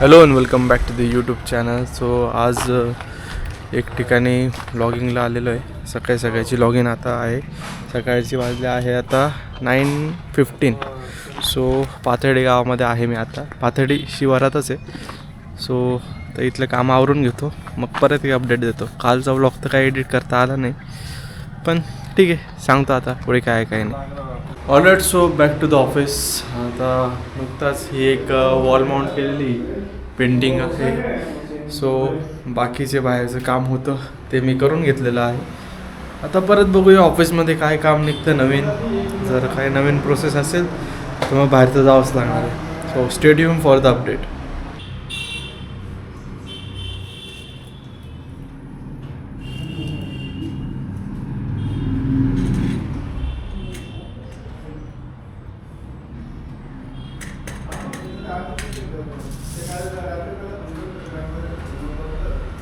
Hello and welcome back to the YouTube channel. So आज एक ठिकाणी लॉगिंगला आलेलो आहे. सकाळची लॉगिंग आता आहे. सकाळची वाजले आहे आता 9:15. सो पाथर्डी गावामध्ये आहे मी आता. पाथर्डी शिवारातच आहे. सो तर इथलं काम आवरून घेतो, मग परत एक अपडेट देतो. कालचा व्लॉग तर काही एडिट करता आला नाही, पण ठीक आहे, सांगतो आता पुढे काय काय नाही. Alright, so back to the office. आता नुकताच ही एक वॉल माउंट केलेली पेंटिंग आहे. सो बाकीचे बाहेरचं काम होतं ते मी करून घेतलेलं आहे. आता परत बघूया ऑफिसमध्ये काय काम निघतं नवीन. जर काही नवीन प्रोसेस असेल तर मग बाहेरचं जावंच लागणार आहे. So stay tuned for the update.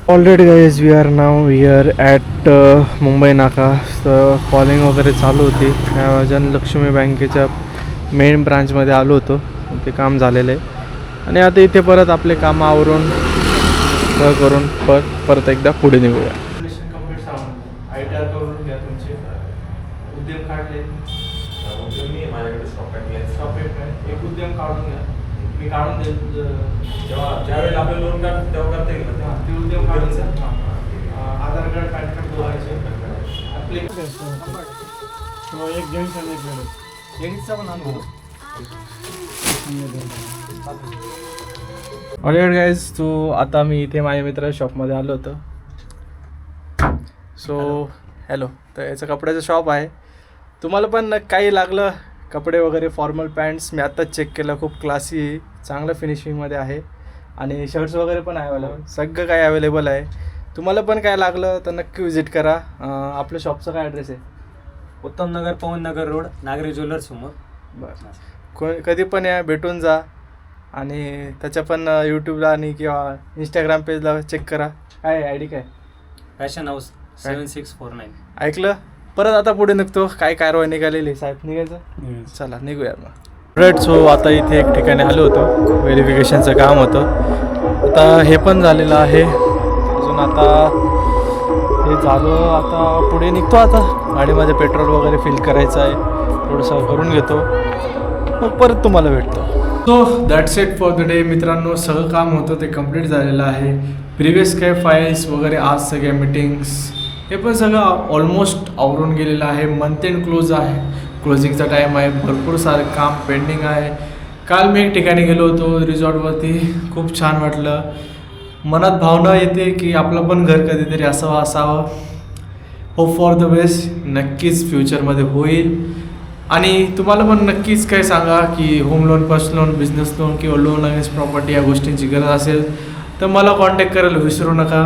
Already guys we are now here at Mumbai Naka. तर कॉलिंग वगैरे चालू होती. जनलक्ष्मी बँकेच्या मेन ब्रांचमध्ये आलो होतो. ते काम झालेलं आहे आणि आता इथे परत आपले कामं आवरून करून परत एकदा पुढे निघूया. ITR करून घ्या तुमचे उद्यम काढले. एक उद्यम काढून घ्या, मी काढून देईल. ज्यावेळेला आपलं लोन कार्ड तेव्हा करता येईल ना ते उद्यम काढून आधार कार्ड पॅन कार्ड दोघांचे एक जेंट्स आणि एक लेडीज. लेडीजचा पण आणतो. ऑलरेडी गाईज, तो आता मी इथे माझ्या मित्राच्या शॉपमध्ये आलो होतो. So hello. तर याचं कपड्याचं शॉप आहे. तुम्हाला पण काही लागलं कपडे वगैरे फॉर्मल पॅन्ट्स, मी आत्ताच चेक केलं, खूप क्लासी आहे, चांगलं फिनिशिंगमध्ये आहे आणि शर्ट्स वगैरे पण अवेलेबल, सगळं काही अवेलेबल आहे. तुम्हाला पण काय लागलं तर नक्की विजिट करा. आपल्या शॉपचा काय ॲड्रेस आहे? उत्तम नगर, पवन नगर रोड, नागरी ज्वेलर्स समोर. बरं, कधी पण या, भेटून जा. आणि त्याच्या पण यूट्यूबला आणि किंवा इंस्टाग्राम पेजला चेक करा. काय ID काय? Fashion house 7649. ऐकलं? परत आता पुढे निघतो. काय कारवाई निघालेली साहेब, निघायचं? चला निघूया मग. राईट, सो आता इथे एक ठिकाणी आलो होतो, व्हेरिफिकेशनचं काम होतं. आता हे पण झालेलं आहे. अजून आता हे झालं, आता पुढे निघतो. आता गाडीमध्ये पेट्रोल वगैरे फिल करायचं आहे, थोडंसं करून घेतो, मग परत तुम्हाला भेटतो. So that's it for the day मित्रांनो. सगळं काम होतं ते कंप्लीट झालेलं आहे. प्रिव्हियस काय फाईल्स वगैरे, आज सगळ्या मीटिंग्स, हे पण सगळं ऑलमोस्ट आवरून गेलेलं आहे. मंथ एंड क्लोज आहे, क्लोजिंगचा टाईम आहे, भरपूर सारं काम पेंडिंग आहे. काल मी एक ठिकाणी गेलो होतो रिसॉर्टवरती, खूप छान वाटलं. मनात भावना येते की आपलं पण घर कधीतरी असावं. Hope for the best. नक्कीच फ्युचरमध्ये होईल. आणि तुम्हाला पण नक्कीच काय सांगा की home loan, personal loan, business loan किंवा लोन अगेन्स्ट प्रॉपर्टी या गोष्टींची गरज असेल तर मला कॉन्टॅक्ट करायला विसरू नका.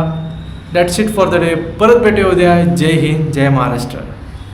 That's it for the day. परत भेटूया उद्या. जय हिंद, जय महाराष्ट्र.